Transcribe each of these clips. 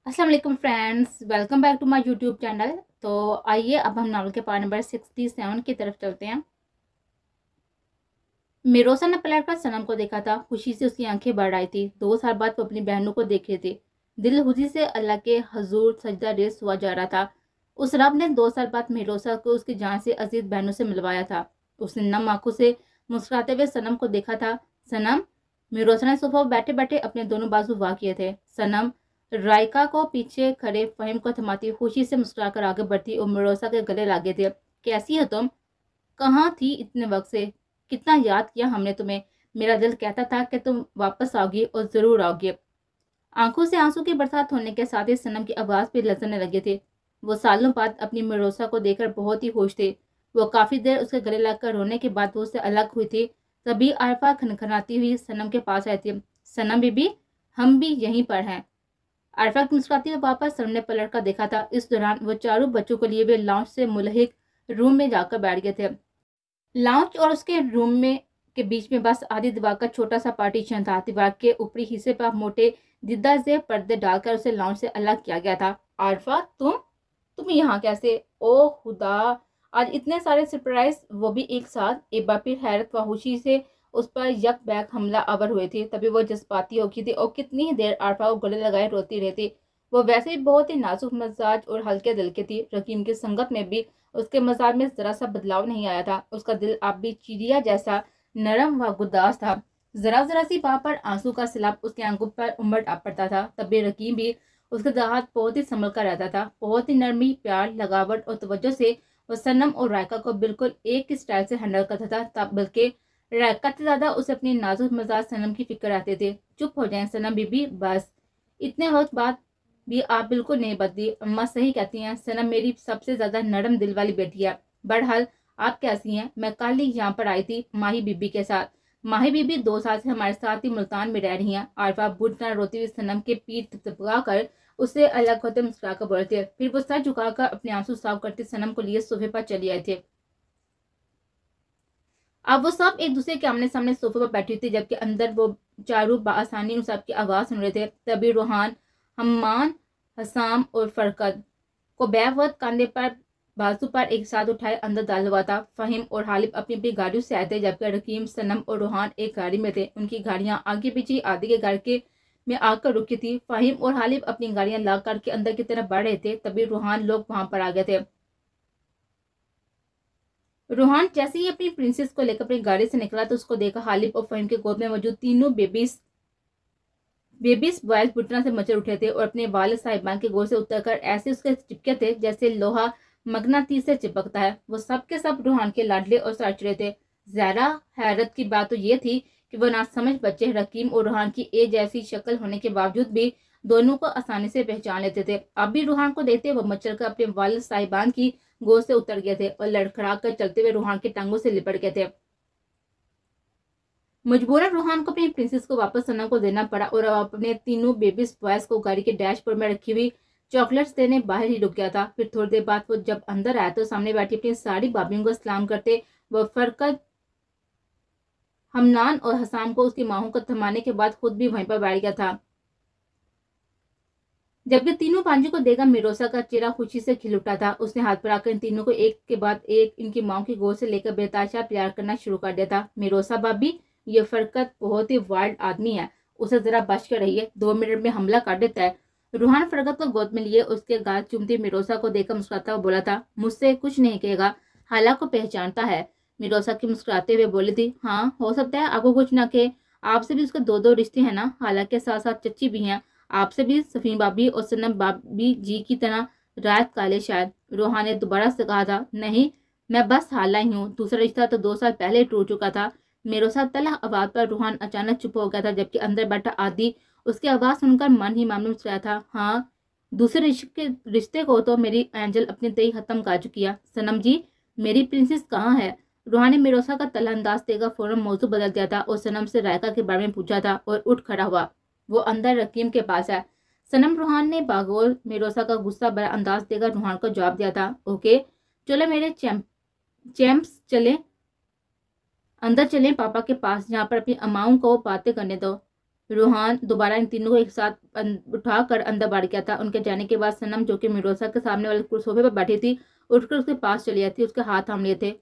अस्सलाम वालेकुम friends, welcome back to my YouTube channel. तो आइए अब हम नावल के पार्ट नंबर 67 की तरफ चलते हैं। मिरोसा ने पलट कर सनम को देखा था। खुशी से उसकी आंखें बढ़ आई थी। 2 साल बाद वो अपनी बहनों को देख रहे थे। दिल खुशी से अल्लाह के हजूर सजदा रेस हुआ जा रहा था। उस रब ने 2 साल बाद मिरोसा को उसकी जान से अजीज बहनों से मिलवाया था। उसने नम आंखों से मुस्कुराते हुए सनम को देखा था। सनम, मिरोसा ने सोफा पर बैठे बैठे अपने दोनों बाजू वाह किए थे। सनम रायका को पीछे खड़े फहीम को थमाती खुशी से मुस्कुराकर आगे बढ़ती और मिरोसा के गले लागे थे। कैसी हो तुम? कहाँ थी इतने वक्त से? कितना याद किया हमने तुम्हें। मेरा दिल कहता था कि तुम वापस आओगी और जरूर आओगी। आंखों से आंसू की बरसात होने के साथ ही सनम की आवाज भी लजने लगे थे। वो सालों बाद अपनी मिरोसा को देखकर बहुत ही खुश थे। वो काफी देर उसके गले लगकर रोने के बाद वो उससे अलग हुई थी। तभी आरफा खनखनाती हुई सनम के पास आई थी। सनम बीबी, हम भी यहीं पर हैं। आरफा की मुस्कुराती हुई वापस सनम ने पलट कर देखा था। इस दौरान वो चारों बच्चों को लिए हुए लाउंज से मुलहिक रूम में जाकर बैठ गए थे। लाउंज और उसके रूम में के बीच में बस आधी दीवार का छोटा सा पार्टीशन था। दीवार के ऊपरी हिस्से पर मोटे दिद्दा से पर्दे डालकर उसे लाउंज से अलग किया गया था। आरफा, तुम यहाँ कैसे? ओ खुदा, आज इतने सारे सरप्राइज, वो भी एक साथ। एक बार फिर हैरत व खुशी से उस पर यक बैक हमला आवर हुए थे। तभी वो जज्बाती हो गई थी और कितनी ही देर आरफा को गले लगाए रोती रहती। वो वैसे भी बहुत ही नाजुक मिजाज और हल्के दिल की थी। रकीम की संगत में भी उसके मजाज में जरा सा बदलाव नहीं आया था। उसका दिल अब भी चिड़िया जैसा नरम व गुदास था। जरा जरा सी बात पर आंसू का सिलाब उसकी आंखों पर उमड़ आ पड़ता था। तभी रकीम भी उसके साथ बहुत ही संभल कर रहता था। बहुत ही नरमी, प्यार, लगावट और तवज्जो से वो सनम और रायका को बिल्कुल एक ही स्टाइल से हैंडल करता था। तब बल्कि रायका से ज्यादा उसे अपनी नाजुक मिजाज सनम की फिक्र रहते थे। चुप हो जाए सनम बीबी, बस। इतने वक्त बाद भी आप बिल्कुल नहीं बदली। अम्मा सही कहती हैं, सनम मेरी सबसे ज्यादा नरम दिल वाली बेटी है। बहरहाल आप कैसी हैं? मैं कल ही यहाँ पर आई थी माही बीबी के साथ। माही बीबी 2 साल से हमारे साथ ही मुल्तान में रह रही हैं। आरफा बुढ़ना रोती हुई सनम के पीठ थपथपा कर उससे अलग होते मुस्कुराकर बोलते। फिर वो सर झुकाकर अपने आंसू साफ करते सनम को लिए सोफे पर चली आए थे। अब वो सब एक दूसरे के आमने सामने सोफे पर बैठी थी, जबकि अंदर वो चारों बआसानी उन सबकी आवाज सुन रहे थे। तभी रूहान, हम्मान, हसाम और फरकत को बैवत कंधे पर बाजू पर एक साथ उठाए अंदर डाल हुआ था। फहीम और हालिब अपनी अपनी गाड़ियों से आए थे, जबकि रकीम, सनम और रूहान एक गाड़ी में थे। उनकी गाड़ियां आगे पीछे आदि के घर के में आकर रुकी थी। फहीम और हालिब अपनी गाड़ियां ला करके अंदर की तरफ बढ़ रहे थे। तभी रूहान लोग वहां पर आ गए थे। रूहान जैसे ही अपनी प्रिंसेस को लेकर अपनी गाड़ी से निकला तो उसको देखा हालिब और फहीम के गोद में मौजूद तीनों बेबीज बेबीज बॉयज बुटना से मचल उठे थे और अपने वालिद साहिबान के गोद से उतरकर ऐसे उसके चिपके थे जैसे लोहा मगनातीस से चिपकता है। वो सब के सब रूहान के लाडले और साचड़े थे। जरा हैरत की बात तो ये थी कि वो नासमझ बच्चे रकीम और रूहान की एक जैसी शक्ल होने के बावजूद भी दोनों को आसानी से पहचान लेते थे। अब भी रूहान को देखते वो मचल कर अपने वालिद साहिबान की गोद से उतर गए थे और लड़खड़ा कर चलते हुए रूहान की टांगों से लिपट गए थे। मजबूरन रूहान को अपनी प्रिंसेस को वापस सनम को देना पड़ा और अपने तीनों बेबीज बॉयज को गाड़ी के डैशबोर्ड में रखी हुई चॉकलेट्स देने बाहर ही रुक गया था। फिर थोड़ी देर बाद वो जब अंदर आया तो सामने बैठी अपनी सारी भाभियों को सलाम करते वो फरकत, हमनान और हसाम को उसकी माहों को थमाने के बाद खुद भी वहीं पर बैठ गया था। जबकि तीनों भांजियों को देखकर मिरोसा का चेहरा खुशी से खिल उठा था। उसने हाथ पर आकर इन तीनों को एक के बाद एक इनकी माओ की गोद से लेकर बेताशा प्यार करना शुरू कर दिया था। मिरोसा भाभी, ये फरकत बहुत ही वाइल्ड आदमी है, उसे जरा बच कर रहिए, 2 मिनट में हमला कर देता है। रूहान फरकत को गोद में लिए उसके गाल चूमती मिरोसा को देखकर मुस्कुराता हुआ बोला था, मुझसे कुछ नहीं कहेगा, हाला को पहचानता है। मिरोसा की मुस्कुराते हुए बोली थी, हाँ हो सकता है आपको कुछ ना कहे, आपसे भी उसके 2-2 रिश्ते हैं ना, हाला के साथ साथ चच्ची भी हैं, आपसे भी सफीन भाभी और सनम भाभी जी की तरह रात काले शायद। रोहा ने दोबारा से कहा था, नहीं मैं बस हाला ही हूँ, दूसरा रिश्ता तो 2 साल पहले टूट चुका था। मेरे साथ तला आवाज पर रूहान अचानक चुप हो गया था, जबकि अंदर बैठा आदि उसकी आवाज सुनकर मन ही मन में मुस्कुराया था। हाँ, दूसरे रिश्ते को तो मेरी एंजल अपनी तय खत्म कर चुकी है। सनम जी, मेरी प्रिंसेस कहाँ है? रूहान ने मिरोसा का तला अंदाज देकर फौरन मौजू बदल दिया था और सनम से रायका के बारे में पूछा था और उठ खड़ा हुआ। वो अंदर रकीम के पास है। सनम, रूहान ने बागोर मिरोसा का गुस्सा भरा अंदाज देकर रूहान को जवाब दिया था। ओके चलो मेरे चैंप्स, चले अंदर चलें पापा के पास, जहाँ पर अपनी अम्माओं को बातें करने दो। रोहान दोबारा इन तीनों को एक साथ उठाकर अंदर बढ़ गया था। उनके जाने के बाद सनम, जो कि मिरोसा के सामने वाले सोफे पर बैठी थी, उठकर उसके पास चली जाती, उसके हाथ थाम लिए थे।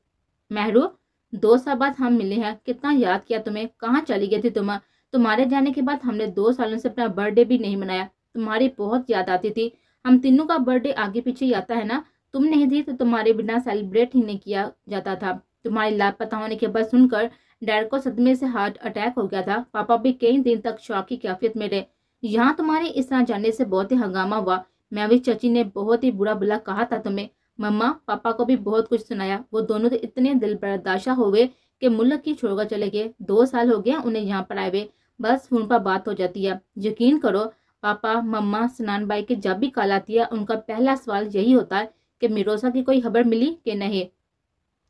महरू, 2 साल बाद हम मिले हैं, कितना याद किया तुम्हें, कहाँ चली गई थी तुम? तुम्हारे जाने के बाद हमने 2 सालों से अपना बर्थडे भी नहीं मनाया, तुम्हारी बहुत याद आती थी। हम तीनों का बर्थडे आगे पीछे ही आता है ना, तुम नहीं थी तो तुम्हारे बिना सेलिब्रेट ही नहीं किया जाता था। तुम्हारे लापता होने के बाद सुनकर डैड को सदमे से हार्ट अटैक हो गया था। पापा भी कई दिन तक शौक की कैफियत में रहे। यहाँ तुम्हारे इस तरह जाने से बहुत ही हंगामा हुआ। मैं भी चाची ने बहुत ही बुरा बुला कहा था तुम्हें। मम्मा पापा को भी बहुत कुछ सुनाया। वो दोनों तो इतने दिल बर्दाशा हो गए कि मुल्क ही छोड़कर चले गए। 2 साल हो गए उन्हें यहाँ पर आए हुए, बस फोन पर बात हो जाती है। यकीन करो, पापा मम्मा सनान भाई की जब भी कॉल आती है, उनका पहला सवाल यही होता है कि मिरोसा की कोई खबर मिली कि नहीं।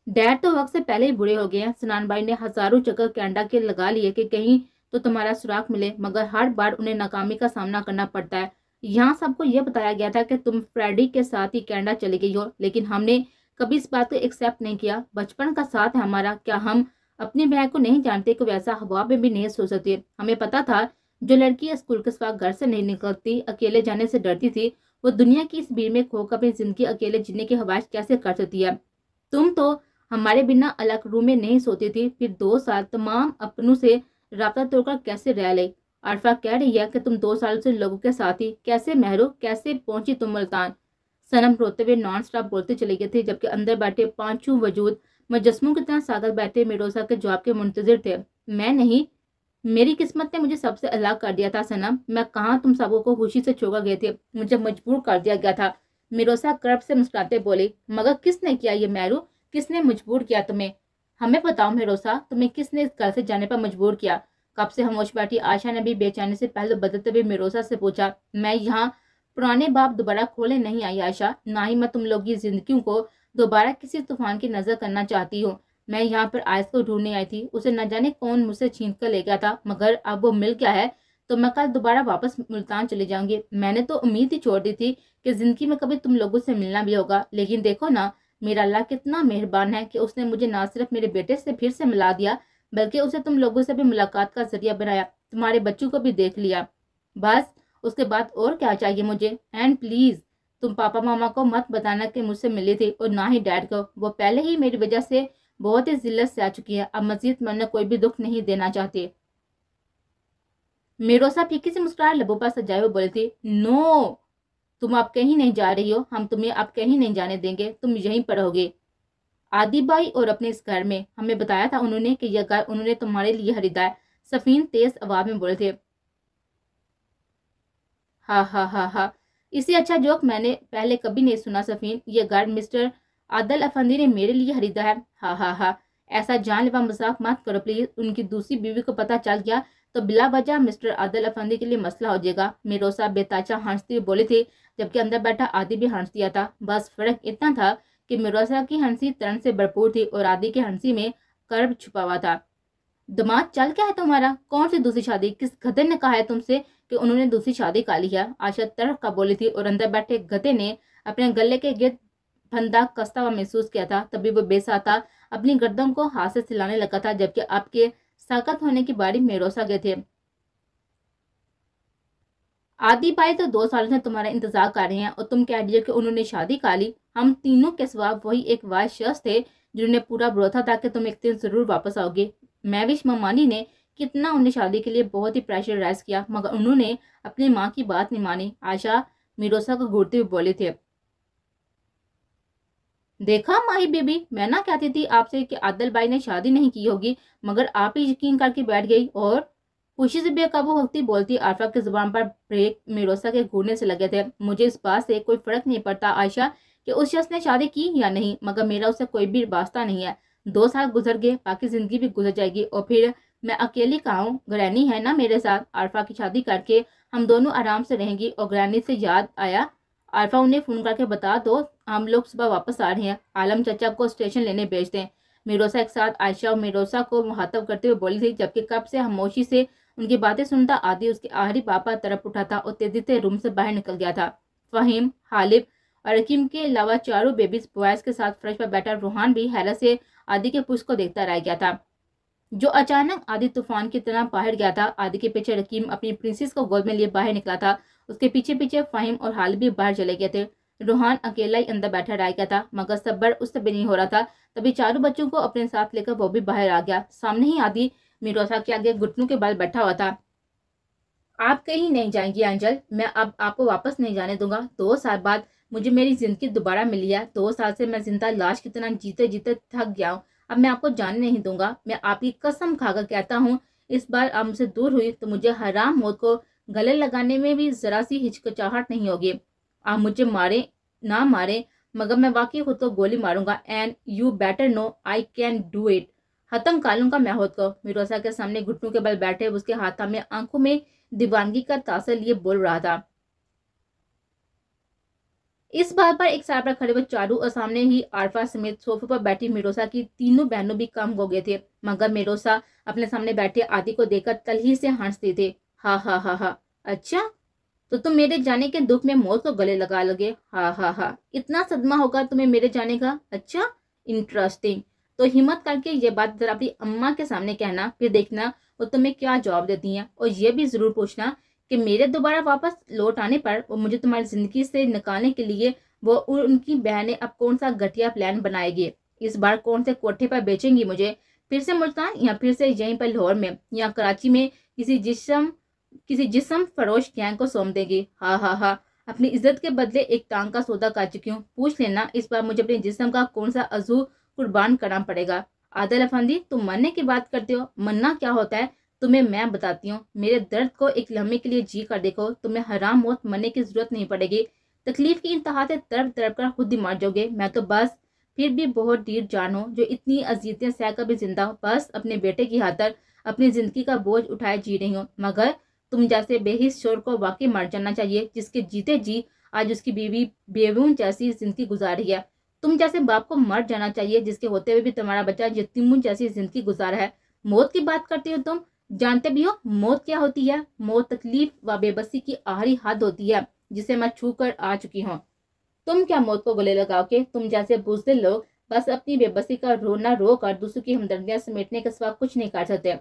डैड तो वक्त से पहले ही बुरे हो गए हैं। सनान भाई ने हजारों चक्कर कैनेडा के लगा लिए कि कहीं तो तुम्हारा सुराग मिले, मगर हर बार उन्हें नाकामी का सामना करना पड़ता है। यहाँ सबको यह बताया गया था कि तुम फ्रेडी के साथ ही कैनेडा चली गई हो, लेकिन हमने कभी इस बात को एक्सेप्ट नहीं किया। बचपन का साथ है हमारा, क्या हम अपनी बहन को नहीं जानते कि वैसा हवा में भी नहीं सो सकती? हमें पता था जो लड़की स्कूल के सिवा घर से नहीं निकलती, अकेले जाने से डरती थी, वो दुनिया की इस भीड़ में खोकर अपनी जिंदगी अकेले जीने की ख्वाहिश कैसे कर सकती है। तुम तो हमारे बिना अलग रूम में नहीं सोती थी, फिर 2 साल तमाम अपनों से राब्ता तोड़कर कैसे रह ले? अरफा कह रही है कि तुम 2 साल से लोगों के साथ ही कैसे? महरू, कैसे पहुंची तुम मुल्तान? सनम रोते हुए नॉन स्टॉप बोलते चले गए थे, जबकि अंदर बैठे पांचों वजूद मुजस्मों की तरह सागर बैठे मिरोसा के जवाब के मुंतजिर थे। मैं नहीं, मेरी किस्मत ने मुझे सबसे अलग कर दिया था सनम। मैं कहाँ तुम सबों को खुशी से छोड़ गए थे, मुझे मजबूर कर दिया गया था। मिरोसा कर्ब से मुस्कुराते बोली, मगर किसने किया ये महरू? किसने मजबूर किया तुम्हें? हमें बताओ मिरोसा, तुम्हें किसने इस घर से जाने पर मजबूर किया? कब से खामोश बैठी आयशा ने भी बेचैनी से पहले बदलते हुए मिरोसा से पूछा। मैं यहाँ पुराने बाप दोबारा खोले नहीं आई आयशा, ना ही मैं तुम लोग की जिंदगियों को दोबारा किसी तूफान की नजर करना चाहती हूँ। मैं यहाँ पर आयस को ढूंढने आई थी, उसे न जाने कौन मुझसे छीन कर ले गया था, मगर अब वो मिल गया है तो मैं कल दोबारा वापस मुल्तान चली जाऊंगी। मैंने तो उम्मीद ही छोड़ दी थी कि जिंदगी में कभी तुम लोगों से मिलना भी होगा, लेकिन देखो ना, मेरा अल्लाह कितना मेहरबान है कि उसने मुझे ना सिर्फ मेरे बेटे से फिर से मिला दिया, बल्कि उसे तुम लोगों से भी मुलाकात का जरिया बनाया, तुम्हारे बच्चों को भी देख लिया। बस उसके बाद और क्या चाहिए मुझे? एंड प्लीज तुम पापा मामा को मत बताना कि मुझसे मिली थी, और ना ही डैड को। वो पहले ही मेरी वजह से बहुत ही जिल्लत से आ चुकी है, अब मजीद मैं उन्हें कोई भी दुख नहीं देना चाहती। मिरोसा फीकी से मुस्कुराए लबों पर सजाए हुए बोली थी, नो, तुम अब कहीं नहीं जा रही हो, हम तुम्हें अब कहीं नहीं जाने देंगे, तुम यहीं पर रहोगे आदि बाई और अपने इस घर में। हमें बताया था उन्होंने कि यह घर उन्होंने तुम्हारे लिए खरीदा है। सफीन तेज आवाज में बोले थे। हा हा हा हा, इससे अच्छा जोक मैंने पहले कभी नहीं सुना सफीन। ये घर मिस्टर आदल अफंदी ने मेरे लिए खरीदा है। हा हा हा, ऐसा जानलेवा मजाक मत करो प्लीज। उनकी दूसरी बीवी को पता चल गया तो बिला वजह मिस्टर आदल अफंदी के लिए मसला हो जाएगा। मिरोसा बेताचा हंसती हुई बोली थी, जबकि अंदर बैठा आदि भी हंस दिया था। बस फर्क इतना था कि मिरोसा की हंसी तरण से भरपूर थी और आदि की हंसी में कर्ब छुपा हुआ था। दिमाग चल क्या है तुम्हारा? कौन सी दूसरी शादी? किस गधे ने कहा है तुमसे कि उन्होंने दूसरी शादी का ली है? आशा तरफ का बोली थी और अंदर बैठे गधे ने अपने गले के गिर्द फंदा कसता हुआ महसूस किया था। तभी वो बेसाता अपनी गर्दन को हाथ से हिलाने लगा था, जबकि आपके साकत होने की बारी मेरोसा गए थे। आदि भाई तो 2 सालों से तुम्हारा इंतजार कर रहे हैं और तुम कह रही हो कि उन्होंने शादी कर ली। हम तीनों के सिवा वही एक वाइस शख्स थे जिन्होंने पूरा भरोसा था कि तुम एक दिन जरूर वापस आओगे। महविश ममानी ने कितना उन्हें शादी के लिए बहुत ही प्रेशराइज किया, मगर उन्होंने अपनी माँ की बात नहीं मानी। आशा मिरोसा को घूरते हुए बोले थे, देखा माही बेबी, मैं ना कहती थी आपसे कि आदल भाई ने शादी नहीं की होगी, मगर आप ही यकीन करके बैठ गई। और खुशी से बेकाबू होती बोलती आरफा की जुबान पर ब्रेक मिरोसा के घूरने से लगे थे। मुझे इस बात से कोई फर्क नहीं पड़ता आयशा कि उस शख्स ने शादी की या नहीं, मगर मेरा उससे कोई भी वास्ता नहीं है। 2 साल गुजर गए, बाकी जिंदगी भी गुजर जाएगी और फिर मैं अकेली कहाँ हूँ? ग्रैनी है ना मेरे साथ। आरफा की शादी करके हम दोनों आराम से रहेंगी। और ग्रैनी से याद आया, आरफा उन्हें फोन करके बता दो हम लोग सुबह वापस आ रहे हैं, आलम चाचा को स्टेशन लेने भेज दें। मिरोसा एक साथ आयशा और मिरोसा को मुखातब करते हुए बोली थी, जबकि कब से खामोशी से उनकी बातें सुनता आदि उसके आखिरी पापा तरफ उठा था और तेजी से रूम से बाहर निकल गया था। फहीम, हालिब और हकीम के अलावा चारों बेबीज बॉयज के साथ फर्श पर बैठा रूहान भी हैरत से आदि के पुष्प को देखता रह गया था। जो अचानक आदि तूफान की तरह बाहर गया था। आदि के पीछे रकीम अपनी प्रिंसेस को गोद में लिए बाहर निकला था। उसके पीछे पीछे फाहिम और हाल भी बाहर चले गए थे। रूहान अकेला ही अंदर बैठा रह गया था, मगर सब्र उससे भी नहीं हो रहा था। तभी चारों बच्चों को अपने साथ लेकर वो भी बाहर आ गया। सामने ही आदि मिरोसा के आगे घुटनों के बल बैठा हुआ था। आप कहीं नहीं जाएंगी एंजल, मैं अब आपको वापस नहीं जाने दूंगा। 2 साल बाद मुझे मेरी जिंदगी दोबारा मिली है। 2 साल से मैं जिंदा लाश की तरह जीते जीते थक गया हूँ। अब मैं आपको जाने नहीं दूंगा। मैं आपकी कसम खाकर कहता हूँ, इस बार आप मुझसे दूर हुई तो मुझे हराम मौत को गले लगाने में भी जरा सी हिचकिचाहट नहीं होगी। आप मुझे मारे ना मारे, मगर मैं वाकई खुद को गोली मारूंगा, and you better know I can do it. खत्म कालूंगा मैं खुद को। मिरोसा के सामने घुटनों के बल बैठे, उसके हाथों में आंखों में दीवानगी का तासर लिए बोल रहा था। इस बात पर एक साइड पर खड़े हुए चारू और सामने ही आरफा समेत सोफे पर बैठी मिरोसा की तीनों बहनों भी कम हो गए थे, मगर मिरोसा अपने सामने बैठे आदि को देखकर तलही से हंसते थे। हा हा हा हा, अच्छा तो तुम मेरे जाने के दुख में मौत को गले लगा लोगे। हा हा हा, इतना सदमा होगा तुम्हें मेरे जाने का। अच्छा, इंटरेस्टिंग। तो हिम्मत करके ये बात जरा अपनी अम्मा के सामने कहना, फिर देखना वो तुम्हें क्या जवाब देती हैं। और ये भी जरूर पूछना कि मेरे दोबारा वापस लौट आने पर वो मुझे तुम्हारी जिंदगी से निकालने के लिए वो उनकी बहनें अब कौन सा घटिया प्लान बनाएगी। इस बार कौन से कोठे पर बेचेंगी मुझे, फिर से मुल्तान या फिर से यहीं पर लाहौर में या कराची में किसी जिस्म फरोश गैंग को सौंप देगी। हा हा हा, अपनी इज्जत के बदले एक टांग का सौदा कर चुकी हूँ। पूछ लेना इस बार मुझे अपने जिस्म का कौन सा अज़ू कुर्बान करना पड़ेगा। आदिल अफंदी, तुम मरने की बात करते हो, मरना क्या होता है तुम्हें मैं बताती हूँ। मेरे दर्द को एक लम्हे के लिए जी कर देखो, तुम्हें हराम मौत मरने की जरूरत नहीं पड़ेगी। तकलीफ की इंतहा से तड़प तड़प कर खुद ही मर जाओगे। मैं तो बस फिर भी बहुत ढीठ जान हूँ जो इतनी अजियतें सह कर भी जिंदा हूँ। बस अपने बेटे की खातिर अपनी जिंदगी का बोझ उठाए जी रही हूँ। मगर तुम जैसे बेहिस शोर को वाकई मर जाना चाहिए, जिसके जीते जी आज उसकी बीवी बेवून जैसी जिंदगी गुजार रही है। तुम जैसे बाप को मर जाना चाहिए, जिसके होते हुए भी तुम्हारा बच्चा यतीमून जैसी जिंदगी गुजार है। मौत की बात करती हो तुम, जानते भी हो मौत क्या होती है। मौत तकलीफ व बेबसी की आखिरी हद होती है, जिसे मैं छू कर आ चुकी हूँ। तुम क्या मौत को गले लगाओगे। तुम जैसे बुज़दिल लोग बस अपनी बेबसी का रोना रो कर दूसरों की हमदर्दियां समेटने के सिवा कुछ नहीं कर सकते।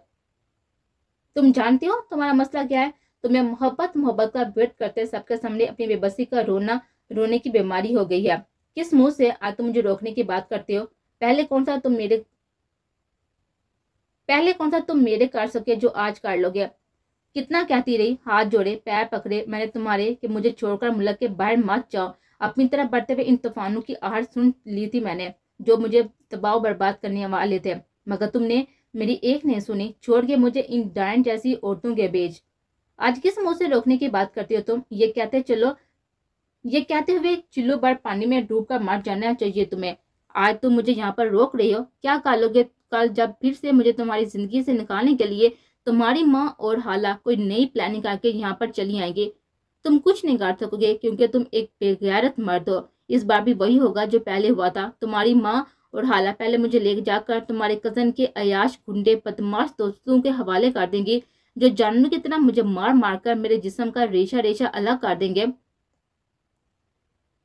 तुम जानती हो तुम्हारा मसला क्या है। तुम्हें मोहब्बत का व्यर्थ करते सबके सामने अपनी बेबसी का रोने की बीमारी हो गई है। किस मुंह से आज तुम मुझे रोकने की बात करते हो। पहले कौन सा तुम मेरे कर सके जो आज कर लोगे। कितना कहती रही, हाथ जोड़े पैर पकड़े मैंने तुम्हारे कि मुझे छोड़कर मुल्क के बाहर मत जाओ। अपनी तरफ बढ़ते हुए इन तूफानों की आहट सुन ली थी मैंने, जो मुझे तबाह बर्बाद करने वाले थे, मगर तुमने मेरी एक नहीं सुनी, छोड़ के मुझे इन डायन जैसी औरतों के बेच। आज किस मुंह से रोकने की बात करती हो तुम। ये कहते हुए चिल्लो बार पानी में डूब कर मर जाना चाहिए तुम्हें। आज तुम मुझे यहाँ पर रोक रही हो, क्या करोगे कल जब फिर से मुझे तुम्हारी जिंदगी से निकालने के लिए तुम्हारी माँ और हाला कोई नई प्लानिंग करके यहाँ पर चली आएंगे। तुम कुछ नहीं कर सकोगे क्योंकि तुम एक बेगैरत मर्द हो। इस बार भी वही होगा जो पहले हुआ था। तुम्हारी माँ और हाला पहले मुझे ले जाकर तुम्हारे कजन के अयाश गुंडे बदमाश दोस्तों के हवाले कर देंगे, जो जानवर की तरह मुझे मार मार कर मेरे जिस्म का रेशा रेशा अलग कर देंगे।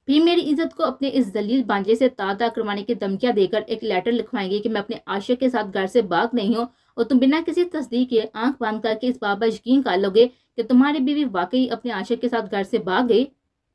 फिर मेरी इज्जत को अपने इस जलील बांझे से ताज़ा करवाने की धमकियां देकर एक लेटर लिखवाएंगे कि मैं अपने आशिक के साथ घर से भाग नहीं हूँ, और तुम बिना किसी तस्दीक के आंख बंद करके इस बात पर यकीन कर लोगे कि तुम्हारी बीवी वाकई अपने आशिक के साथ घर से भाग गई।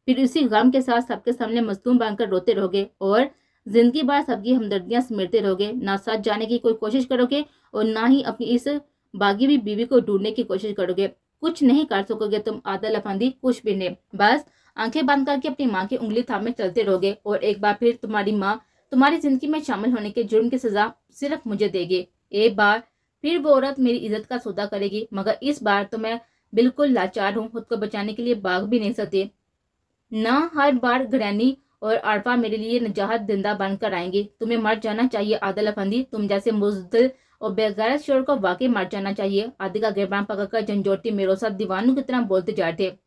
फिर इसी गम के साथ सबके सामने मजलूम बनकर रोते रहोगे और जिंदगी भर सबकी हमदर्दियां समेटते रहोगे। ना सच जाने की कोई कोशिश करोगे और ना ही अपनी इस बागी हुई बीवी को ढूंढने की कोशिश करोगे। कुछ नहीं कर सकोगे तुम आदिल अफंदी, कुछ भी नहीं। बस आंखें बंद करके अपनी माँ की उंगली थामे चलते रहोगे और एक बार फिर तुम्हारी माँ तुम्हारी जिंदगी में शामिल होने के जुर्म की सजा सिर्फ मुझे देगी। एक बार फिर वो औरत मेरी इज्जत का सौदा करेगी, मगर इस बार तो मैं बिल्कुल लाचार हूँ, खुद को बचाने के लिए भाग भी नहीं सकती। ना हर बार ग्रैनी और आरफा मेरे लिए निजात जिंदा बनकर आएंगी। तुम्हें मर जाना चाहिए आदिल अफंदी, तुम जैसे मुजदिल और बेगैरत शोर को वाकई मर जाना चाहिए। आदि का गिरबान पकड़कर झंझोटी मेरोसा दीवानों की तरह बोलते जा रहे थे।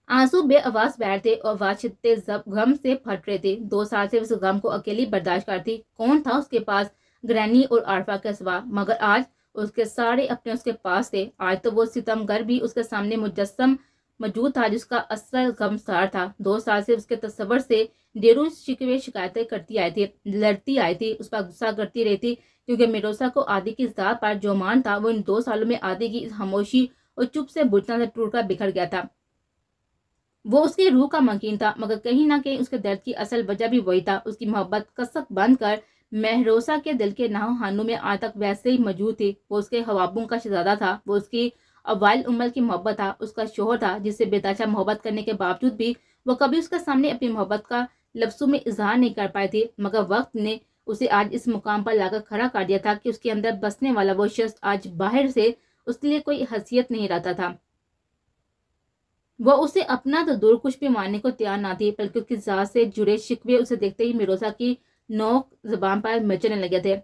आंसू बेआवाज बैठ थे और वाशिते गम से फट रहे थे। 2 साल से उस गम को अकेली बर्दाश्त करती। कौन था उसके पास ग्रैनी और आरफा के सिवा, मगर आज उसके सारे अपने उसके पास थे। आज तो वो सितमगर भी उसके सामने मुजस्सम मौजूद था, जिसका असल गमसार था। 2 साल से उसके तस्वर से ढेरों शिकवे शिकायतें करती आई थी, लड़ती आई थी, उस पर गुस्सा करती रही थी کیونکہ میروسا کو عادی کی ذات پر جو مان تھا وہ ان 2 سالوں میں عادی کی خاموشی اور چپ سے بجھنا سے ٹوٹ کر بکھر گیا تھا۔ وہ اس کی روح کا مکین تھا، مگر کہیں نہ کہیں اس کے درد کی اصل وجہ بھی وہی تھا۔ اس کی محبت کسک بند کر مہروسا کے دل کے نہو میں آج تک ویسے ہی موجود تھی۔ وہ اس کے خوابوں کا شہزادہ تھا، وہ اس کی اوائل عمر کی محبت تھا، اس کا شوہر تھا جس سے بے تحاشا محبت کرنے کے باوجود بھی وہ کبھی اس کے سامنے اپنی محبت کا لفظوں میں اظہار نہیں کر پائی تھی۔ مگر وقت نے اسے آج اس مقام پر لا کر کھڑا کر دیا تھا کہ اس کے اندر بسنے والا وہ شخص آج باہر سے اس کے لیے کوئی حیثیت نہیں رہتا تھا۔ وہ اسے اپنا تو دور کچھ بھی ماننے کو تیار نہ تھی، بلکہ اس کی ذات سے جڑے شکوے اسے دیکھتے ہی میروسا کی نوک زبان پر مچلنے لگے تھے۔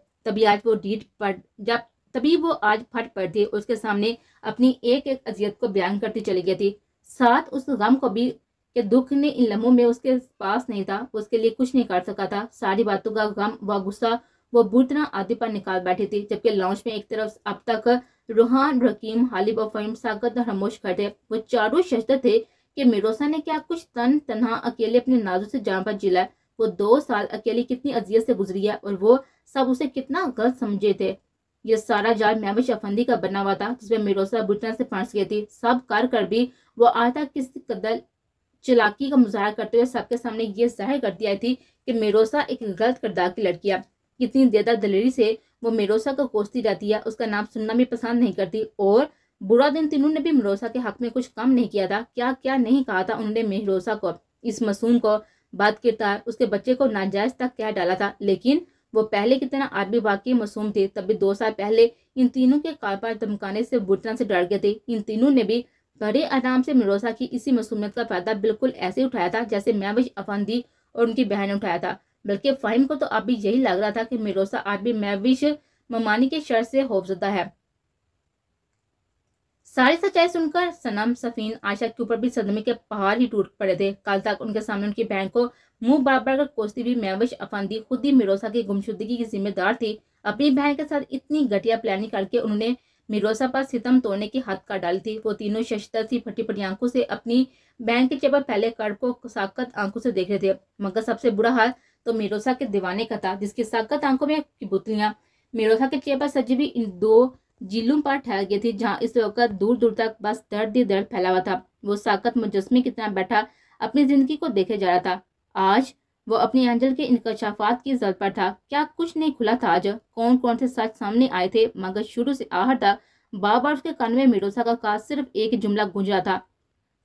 تبھی وہ آج پھٹ پڑتی اور اس کے سامنے اپنی ایک ایک اذیت کو بیان کرتی چلی گئی تھی، ساتھ اس غم کو بھی کہ دکھ نے ان لمحوں میں اس کے پاس نہیں تھا، وہ اس کے لیے کچھ نہیں کر سکا تھا۔ ساری باتوں کا غم و غصہ وہ بری طرح عادی پر نکال بیٹھی تھی، جبکہ لاؤنج میں ایک طرف اب تک روحان، رحیم، حالب اور فہیم ساکت اور خاموش کھڑے تھے۔ وہ چاروں ششدر تھے کہ میروسا نے کیا کچھ تنہا اکیلے اپنے نازوں سے جان پر جلا ہے۔ وہ 2 سال اکیلی کتنی اذیت سے گزری ہے اور وہ سب اسے کتنا غلط سمجھے تھے۔ یہ سارا جال مہوش افندی کا بنا ہوا تھا جس میں میروسا بری طرح سے پھنس گئی تھی۔ سب کر بھی وہ آج تک کسی قدر چلاکی کا مظاہرہ کرتے ہوئے سب کے سامنے یہ ظاہر کرتی آئی تھی کہ میروسا ایک غلط کردار کی لڑکی ہے۔ کتنی دیدہ دلیری سے وہ میروسا کو کوستی رہتی ہے، اس کا نام سننا بھی پسند نہیں کرتی، اور برا دن تینوں نے بھی میروسا کے حق میں کچھ کم نہیں کیا تھا۔ کیا کیا نہیں کہا تھا انہوں نے میروسا کو، اس معصوم کو، بد کردار، اس کے بچے کو ناجائز تک کہہ ڈالا تھا، لیکن وہ پہلے کی طرح آج بھی واقعی معصوم تھی۔ تب بھی 2 سال پہلے ان تینوں کے کار پر دھمکانے سے بری طرح سے ڈر گئے تھے۔ ان تینوں نے بھی بڑے آرام سے میروسا کی اسی معصومیت کا فائدہ بالکل ایسے اٹھایا تھا جیسے مہوش افندی اور ان کی بہن نے اٹھایا تھا، بلکہ فہیم کو تو اب بھی یہی لگ رہا تھا کہ میروسا آج بھی مہوش ممانی کے شر سے خوفزدہ ہے۔ ساری سچائی سن کر صنم، صفین، عائشہ کے اوپر بھی صدمے کے پہاڑ ہی ٹوٹ پڑے تھے۔ کل تک ان کے سامنے ان کی بہن کو منہ بار بار کر کوستی ہوئی مہوش افندی خود ہی میروسا کی گمشدگی کی ذمہ دار تھی۔ اپنی بہن کے ساتھ اتنی گھٹیا پلاننگ کر کے انہوں نے میروسا پر ستم توڑنے کی حد کر ڈالی تھی۔ وہ تینوں ششدر سی پھٹی پھٹی آنکھوں سے اپنی بہن کے چہرے پر پہلے کڑ کو ساکت آنکھوں سے دیکھ رہے تھے، مگر سب سے برا حال تو میروسا کے دیوانے کا تھا جس کی ساکت آنکھوں میں پتلیاں میروسا کے چہرے پر سجی ہوئی ان 2 جیلوں پر ٹھہر گئی تھی، جہاں اس وقت دور دور تک بس درد ہی درد پھیلا ہوا تھا۔ وہ ساکت مجسمے کی طرح بیٹھا اپنی زندگی کو دیکھے جا رہا تھا۔ آج وہ اپنی اینجل کے انکشافات کی زد پر تھا۔ کیا کچھ نہیں کھلا تھا آج؟ کون کون سے سچ سامنے آئے تھے؟ مگر شروع سے آخر تک بار بار اس کے کان میں میروسا کا صرف ایک جملہ گونج رہا تھا،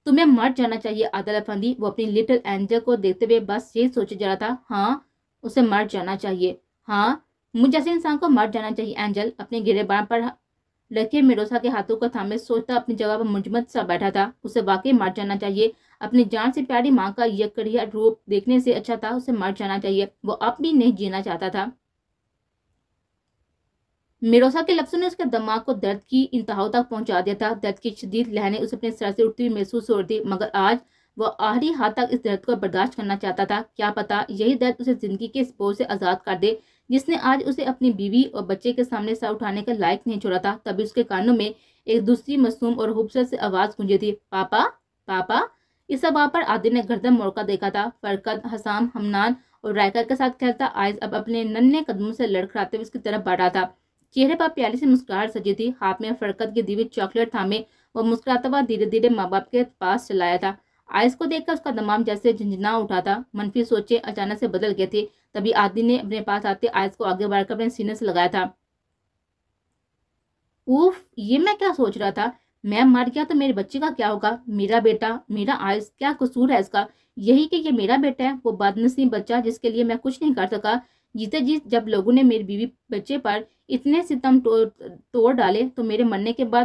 تمہیں مر جانا چاہیے عادل افندی۔ وہ اپنی لٹل اینجل کو دیکھتے ہوئے بس یہی سوچے جا رہا تھا، ہاں اسے مر جانا چاہیے، ہاں مجھ جیسے انسان کو مر جانا چاہیے۔ اینجل اپنے گرے بان پر لڑکے میروسا کے ہاتھوں کو تھامے سوچتا اپنی جگہ پر منجمد سا بیٹھا تھا۔ اسے واقعی مر جانا چاہیے، اپنی جان سے پیاری ماں کا یہ کڑھیا روپ دیکھنے سے اچھا تھا اسے مر جانا چاہیے۔ وہ اب بھی نہیں جینا چاہتا تھا۔ میروسا کے لفظوں نے اس کے دماغ کو درد کی انتہاؤں تک پہنچا دیا تھا۔ درد کی شدید لہریں اسے اپنے سر سے اٹھتی ہوئی محسوس ہو رہی تھی، مگر آج وہ آخری حد تک اس درد کو برداشت کرنا چاہتا تھا۔ کیا پتا یہی درد اسے زندگی کے اس بوجھ سے آزاد کر دے جس نے آج اسے اپنی بیوی اور بچے کے سامنے سر اٹھانے کے لائق نہیں چھوڑا تھا۔ تبھی اس کے کانوں میں ایک دوسری معصوم اور خوبصورت سے آواز گونجی تھی، پاپا پاپا۔ اس آواز پر عادل نے گردن موڑ کر دیکھا تھا۔ فرقت، حسام، حمنان اور رائکر کے ساتھ کھیلتا آئز اب اپنے ننھے قدموں سے لڑکھڑاتے ہوئے اس کی طرف بڑھ رہا تھا۔ چہرے پر پیالی سی مسکراہٹ سجی تھی، ہاتھ میں فرقت کی دی ہوئی چاکلیٹ تھامے وہ مسکراتا ہوا دھیرے دھیرے ماں باپ کے پاس چلایا تھا۔ آئز کو دیکھ کر اس کا دماغ جیسے جھنجھنا اٹھا تھا، منفی سوچیں اچانک سے بدل گئے تھے۔ تبھی عادل نے اپنے پاس آتے آئز کو آگے بڑھ کر اپنے سینے سے لگایا تھا۔ اوف، یہ میں کیا سوچ رہا تھا؟ میں مر گیا تو میرے بچے کا کیا ہوگا؟ میرا بیٹا، میرا آئز، کیا قصور ہے اس کا؟ یہی کہ یہ میرا بیٹا ہے، وہ بدنصیب بچہ جس کے لیے میں کچھ نہیں کر سکا۔ جیتے جی جب لوگوں نے میری بیوی بچے پر اتنے ستم توڑ ڈالے تو میرے مرنے کے بعد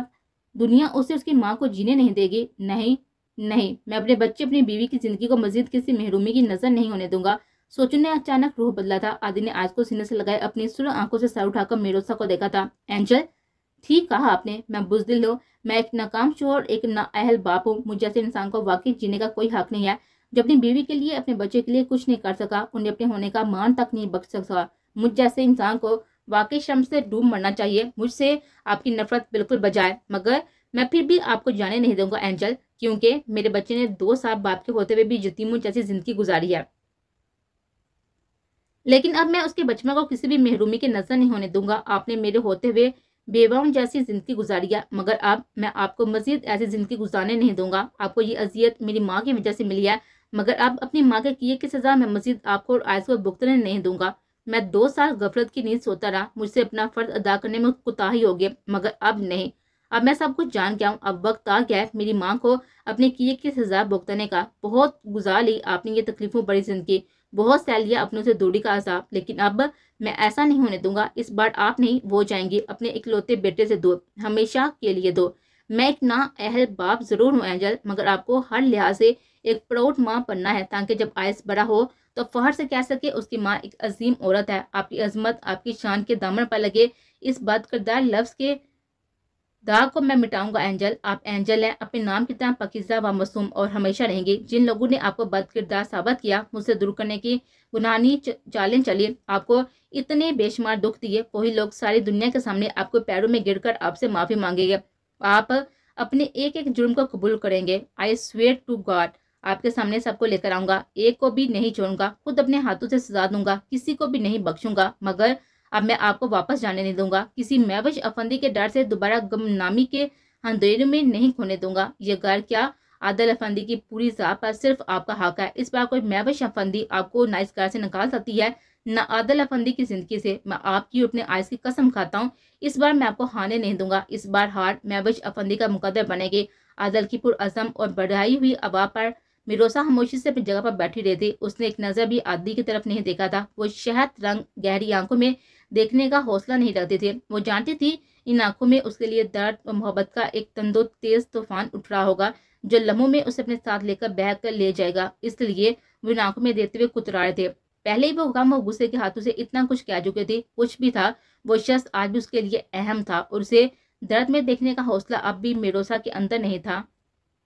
دنیا اسے اس کی ماں کو جینے نہیں دے گی۔ نہیں نہیں، میں اپنے بچے، اپنی بیوی کی زندگی کو مزید کسی محرومی کی نظر نہیں ہونے دوں گا۔ سوچنے نے اچانک روح بدلا تھا۔ عادل نے آئز کو سینے سے لگائے اپنی سرخ آنکھوں سے سر اٹھا کر میروسا کو دیکھا تھا۔ اینجل، ٹھیک کہا آپ نے، میں بزدل ہوں، میں ایک ناکام شوہر، ایک نااہل باپ ہوں۔ مجھ جیسے انسان کو واقعی جینے کا کوئی حق نہیں ہے جو اپنی بیوی کے لیے، اپنے بچے کے لیے کچھ نہیں کر سکا، انہیں اپنے ہونے کا مان تک نہیں بخش سکا۔ مجھ جیسے انسان کو واقعی شرم سے ڈوب مرنا چاہیے۔ مجھ سے آپ کی نفرت بالکل بجائے، مگر میں پھر بھی آپ کو جانے نہیں دوں گا اینجل، کیونکہ میرے بچے نے 2 سال باپ کے ہوتے ہوئے بھی یتیموں جیسی زندگی گزاری ہے۔ لیکن اب میں اس کے بچپن کو کسی بھی محرومی کی نظر نہیں ہونے دوں گا۔ آپ نے میرے ہوتے ہوئے بیواؤں جیسی زندگی گزاری ہے، مگر اب میں آپ کو مزید ایسی زندگی گزارنے نہیں دوں گا۔ آپ کو یہ اذیت میری ماں کی وجہ سے ملی ہے، مگر اب اپنی ماں کے کیے کی سزا میں مزید آپ کو اور عائز کو بھگتنے نہیں دوں گا۔ میں 2 سال غفلت کی نیند سوتا رہا، مجھ سے اپنا فرض ادا کرنے میں کوتاہی ہو گئی، مگر اب نہیں۔ اب میں سب کچھ جان گیا ہوں، اب وقت آ گیا ہے میری ماں کو اپنے کیے کی سزا بھگتنے کا۔ بہت گزار لی آپ نے یہ تکلیفوں بڑی زندگی، بہت سہ لیا اپنوں سے دوری کا عذاب، لیکن اب میں ایسا نہیں ہونے دوں گا۔ اس بار آپ نہیں، وہ جائیں گی اپنے اکلوتے بیٹے سے دور، ہمیشہ کے لیے دور۔ میں ایک نااہل باپ ضرور ہوں اینجل، مگر آپ کو ہر لحاظ سے ایک پراؤڈ ماں بننا ہے، تاکہ جب آئس بڑا ہو تو فخر سے کہہ سکے اس کی ماں ایک عظیم عورت ہے۔ آپ کی عظمت آپ کی شان کے دامن پر لگے اس بد کردار لفظ کے داغ کو میں مٹاؤں گا اینجل۔ آپ اینجل ہیں، اپنے نام کی طرح پاکیزہ و معصوم، اور ہمیشہ رہیں گی۔ جن لوگوں نے آپ کو بد کردار ثابت کیا، مجھ سے دور کرنے کی گناہانی چالیں چلی، آپ کو اتنے بے شمار دکھ دیے، وہی لوگ ساری دنیا کے سامنے آپ کو پیروں میں گر کر آپ سے معافی مانگیں گے۔ آپ اپنے ایک ایک جرم کو قبول کریں گے۔ آئی سویئر ٹو گاڈ، آپ کے سامنے سب کو لے کر آؤں گا، ایک کو بھی نہیں چھوڑوں گا، خود اپنے ہاتھوں سے سزا دوں گا، کسی کو بھی نہیں بخشوں گا، مگر اب میں آپ کو واپس جانے نہیں دوں گا۔ کسی میوش افندی کے ڈر سے دوبارہ گمنامی کے اندھیروں میں نہیں کھونے دوں گا۔ یہ گھر کیا، عادل افندی کی پوری ذات پر صرف آپ کا حق ہے۔ اس بار کوئی میوش افندی آپ کو نہ اس گھر سے نکال سکتی ہے، نہ عادل افندی کی زندگی سے۔ میں آپ کی اپنے آئز کی قسم کھاتا ہوں، اس بار میں آپ کو ہارنے نہیں دوں گا۔ اس بار ہار میوش افندی کا مقدر بنے گی۔ عادل کی پرعزم اور بڑھائی ہوئی آواز پر میروسا خاموشی سے اپنی جگہ پر بیٹھی رہی تھی۔ اس نے ایک نظر بھی عادی کی طرف نہیں دیکھا تھا۔ وہ شہد رنگ گہری آنکھوں میں دیکھنے کا حوصلہ نہیں رکھتی تھی۔ وہ جانتی تھی ان آنکھوں میں اس کے لیے درد اور محبت کا ایک تندو تیز طوفان اٹھ رہا ہوگا، جو لمحوں میں اسے اپنے ساتھ لے کر بہہ کر لے جائے گا۔ اس لیے وہ ان آنکھوں میں دیکھتے ہوئے کترا رہے تھے۔ پہلے ہی وہ غم اور غصے کے ہاتھوں سے اتنا کچھ کہہ چکے تھے۔ کچھ بھی تھا، وہ شخص آج بھی اس کے لیے اہم تھا، اور اسے درد میں دیکھنے کا حوصلہ اب بھی میروسا کے اندر نہیں تھا۔